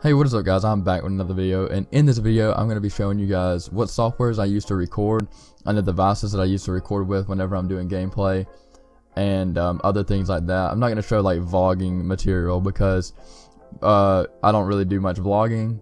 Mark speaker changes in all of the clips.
Speaker 1: Hey, what is up guys, I'm back with another video, and in this video I'm going to be showing you guys what softwares I use to record and the devices that I use to record with whenever I'm doing gameplay and other things like that. I'm not going to show like vlogging material because I don't really do much vlogging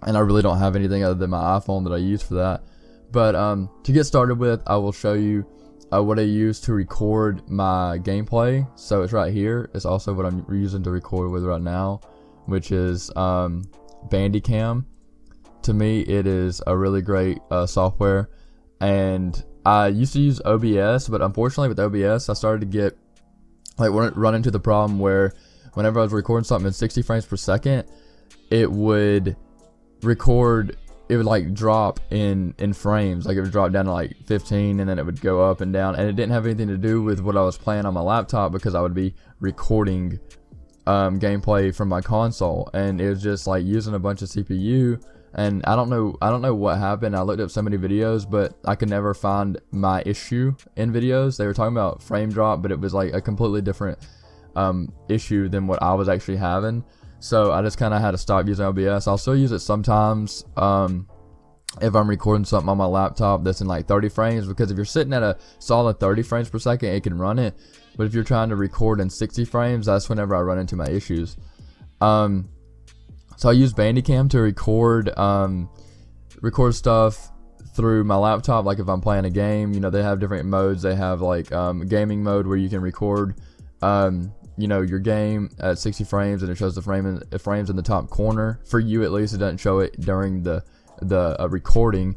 Speaker 1: and I really don't have anything other than my iPhone that I use for that. But to get started with, I will show you what I use to record my gameplay. So it's right here. It's also what I'm using to record with right now, which is Bandicam. To me, it is a really great software, and I used to use OBS, but unfortunately with OBS I started to get run into the problem where whenever I was recording something in 60 frames per second, it would like drop in frames. Like it would drop down to like 15 and then it would go up and down, and it didn't have anything to do with what I was playing on my laptop because I would be recording gameplay from my console, and it was just like using a bunch of CPU. And I don't know what happened. I looked up so many videos, but I could never find my issue in videos. They were talking about frame drop, but it was like a completely different issue than what I was actually having. So I just kind of had to stop using OBS. I'll still use it sometimes if I'm recording something on my laptop that's in like 30 frames, because if you're sitting at a solid 30 frames per second, it can run it. But if you're trying to record in 60 frames, that's whenever I run into my issues. So I use Bandicam to record stuff through my laptop. Like if I'm playing a game, you know, they have different modes. They have like gaming mode where you can record you know, your game at 60 frames, and it shows the frames in the top corner. For you at least, it doesn't show it during the recording.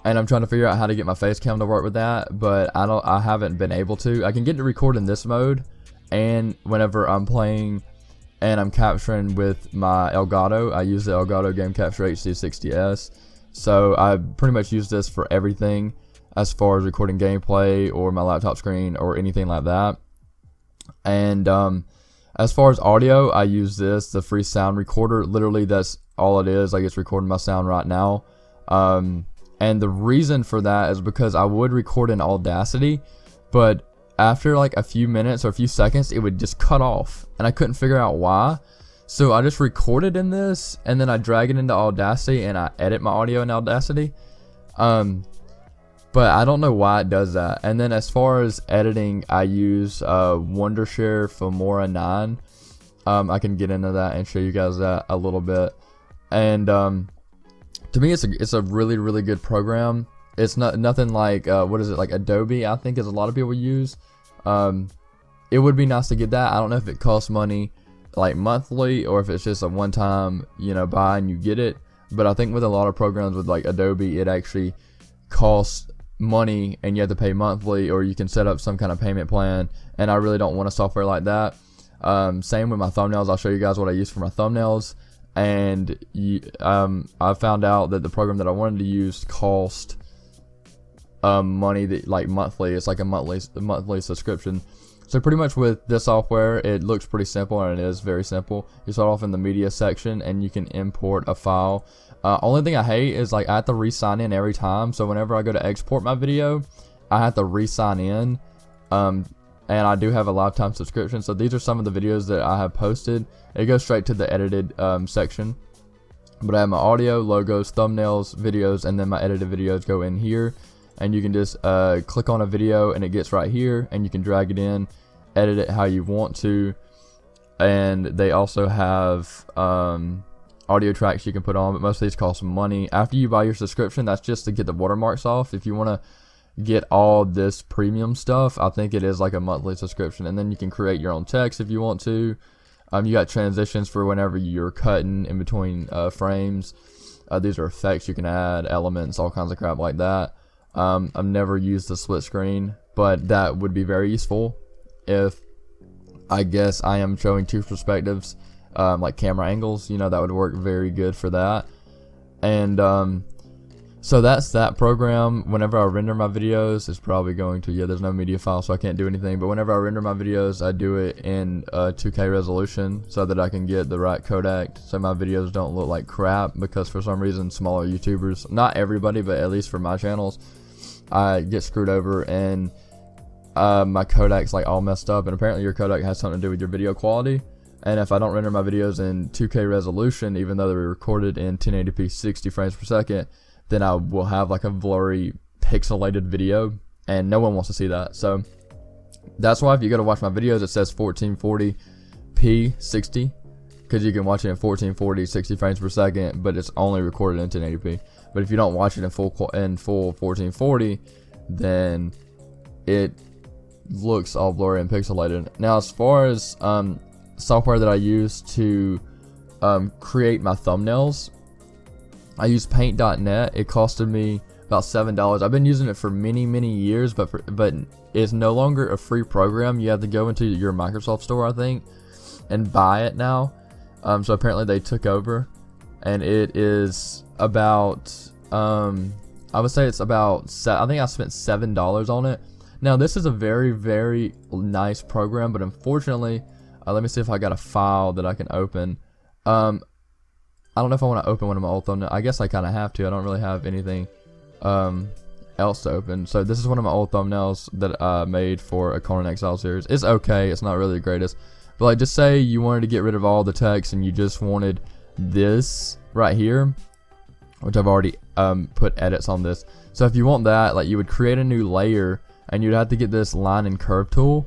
Speaker 1: And I'm trying to figure out how to get my face cam to work with that, but I haven't been able to. I can get to record in this mode, and whenever I'm playing and I'm capturing with my Elgato, I use the Elgato Game Capture HD60S. So I pretty much use this for everything as far as recording gameplay or my laptop screen or anything like that. And as far as audio, I use this, the free sound recorder. Literally that's all it is. Like, it's recording my sound right now. And the reason for that is because I would record in Audacity, but after like a few minutes or a few seconds, it would just cut off, and I couldn't figure out why. So I just recorded in this, and then I drag it into Audacity, and I edit my audio in Audacity. But I don't know why it does that. And then as far as editing, I use Wondershare Filmora 9. I can get into that and show you guys that a little bit. And to me, it's a really good program. It's nothing like what is it, like Adobe, I think, is a lot of people use. It would be nice to get that. I don't know if it costs money like monthly or if it's just a one-time, you know, buy and you get it. But I think with a lot of programs with like Adobe, it actually costs money and you have to pay monthly, or you can set up some kind of payment plan, and I really don't want a software like that. Same with my thumbnails. I'll show you guys what I use for my thumbnails. And I found out that the program that I wanted to use cost money, that like monthly. It's like a monthly subscription. So pretty much with this software, it looks pretty simple, and it is very simple. You start off in the media section and you can import a file. Only thing I hate is like I have to re-sign in every time. So whenever I go to export my video, I have to re-sign in. And I do have a lifetime subscription. So these are some of the videos that I have posted. It goes straight to the edited section. But I have my audio, logos, thumbnails, videos, and then my edited videos go in here. And you can just click on a video and it gets right here, and you can drag it in, edit it how you want to. And they also have audio tracks you can put on, but most of these cost money. After you buy your subscription, that's just to get the watermarks off. If you want to get all this premium stuff, I think it is like a monthly subscription, and then you can create your own text if you want to. You got transitions for whenever you're cutting in between frames. These are effects you can add, elements, all kinds of crap like that. I've never used the split screen, but that would be very useful if, I guess, I am showing two perspectives, like camera angles. You know, that would work very good for that. And so that's that program. Whenever I render my videos, it's probably going to, there's no media file, so I can't do anything. But whenever I render my videos, I do it in 2K resolution so that I can get the right codec, so my videos don't look like crap. Because for some reason, smaller YouTubers, not everybody, but at least for my channels, I get screwed over and my codec's like all messed up. And apparently your codec has something to do with your video quality. And if I don't render my videos in 2K resolution, even though they're recorded in 1080p 60 frames per second, then I will have like a blurry pixelated video, and no one wants to see that. So that's why if you go to watch my videos, it says 1440p 60, because you can watch it in 1440 60 frames per second, but it's only recorded in 1080p. But if you don't watch it in full 1440, then it looks all blurry and pixelated. Now, as far as software that I use to create my thumbnails, I use Paintnet. It costed me about $7. I've been using it for many years, but it's no longer a free program. You have to go into your Microsoft store, I think, and buy it now. So apparently they took over, and it is about I would say it's about I think I spent $7 on it. Now, this is a very nice program, but unfortunately, let me see if I got a file that I can open. I don't know if I want to open one of my old thumbnails. I guess I kind of have to. I don't really have anything else to open. So this is one of my old thumbnails that I made for a Conan Exile series. It's okay. It's not really the greatest. But like, just say you wanted to get rid of all the text and you just wanted this right here, which I've already put edits on this. So if you want that, like, you would create a new layer, and you'd have to get this line and curve tool,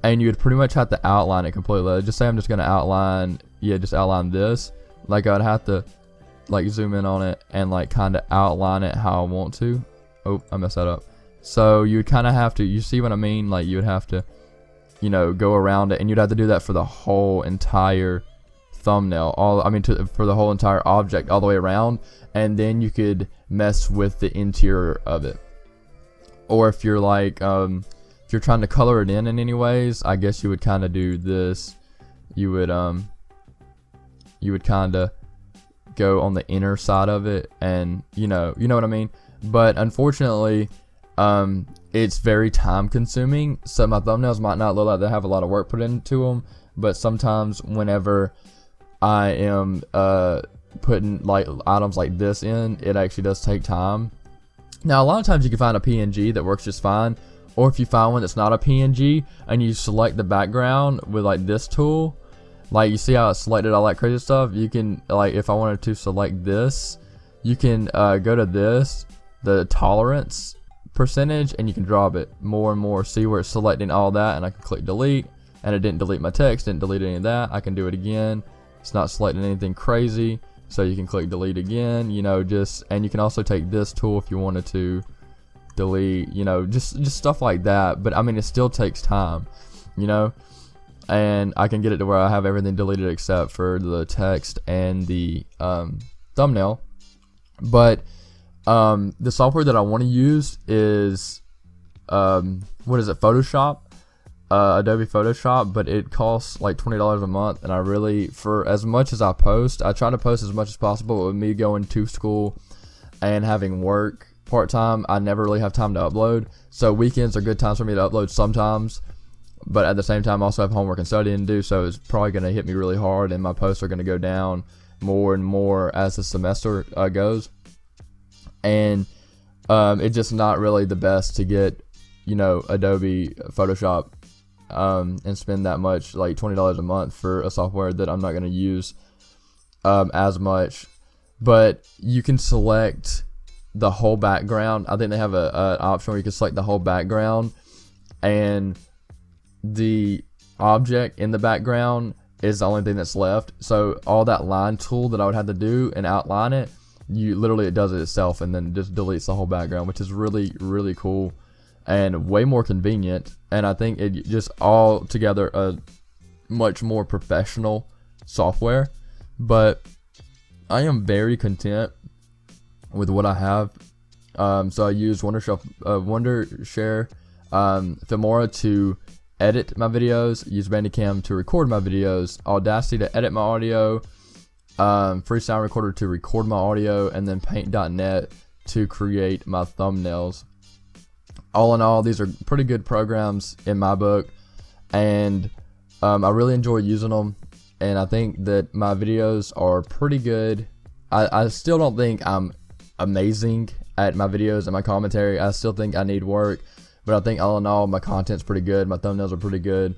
Speaker 1: and you would pretty much have to outline it completely. Just say I'm just going to outline, just outline this. Like, I'd have to like zoom in on it and like kind of outline it how I want to. Oh, I messed that up. So you would kind of have to, you see what I mean? Like, you would have to, go around it, and you'd have to do that for the whole entire thumbnail, for the whole entire object all the way around, and then you could mess with the interior of it. Or if you're like, if you're trying to color it in any ways, I guess you would kind of do this. You would kind of go on the inner side of it, and you know what I mean. But unfortunately, it's very time consuming, so my thumbnails might not look like they have a lot of work put into them. But sometimes whenever I am putting like items like this in, it actually does take time. Now, a lot of times you can find a PNG that works just fine, or if you find one that's not a PNG and you select the background with like this tool, like you see how it selected all that crazy stuff, you can, like, if I wanted to select this, you can go to this, the tolerance percentage, and you can drop it more and more. See where it's selecting all that, and I can click delete, and it didn't delete my text, didn't delete any of that. I can do it again. It's not selecting anything crazy, so you can click delete again, and you can also take this tool if you wanted to delete, just stuff like that. But I mean, it still takes time, and I can get it to where I have everything deleted except for the text and the thumbnail. But the software that I want to use is Photoshop. Adobe Photoshop, but it costs like $20 a month, and I really, for as much as I post, I try to post as much as possible. But with me going to school and having work part-time, I never really have time to upload. So weekends are good times for me to upload sometimes, but at the same time I also have homework and studying to do, so it's probably going to hit me really hard, and my posts are going to go down more and more as the semester goes. And it's just not really the best to get, Adobe Photoshop and spend that much, like $20 a month for a software that I'm not going to use as much. But you can select the whole background. I think they have an option where you can select the whole background, and the object in the background is the only thing that's left. So all that line tool that I would have to do and outline it, it does it itself, and then just deletes the whole background, which is really cool and way more convenient. And I think it just all together a much more professional software. But I am very content with what I have. So I use Wondershare, Filmora to edit my videos, use Bandicam to record my videos, Audacity to edit my audio, Free Sound Recorder to record my audio, and then Paint.net to create my thumbnails. All in all, these are pretty good programs in my book, and I really enjoy using them, and I think that my videos are pretty good. I still don't think I'm amazing at my videos and my commentary. I still think I need work, but I think all in all, my content's pretty good, my thumbnails are pretty good,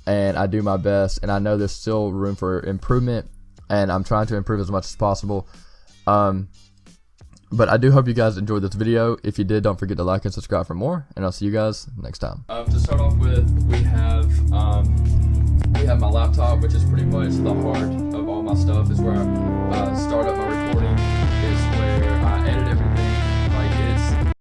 Speaker 1: and I do my best, and I know there's still room for improvement, and I'm trying to improve as much as possible. But I do hope you guys enjoyed this video. If you did, don't forget to like and subscribe for more, and I'll see you guys next time. To start off with, we have my laptop, which is pretty much the heart of all my stuff. Is where I start up my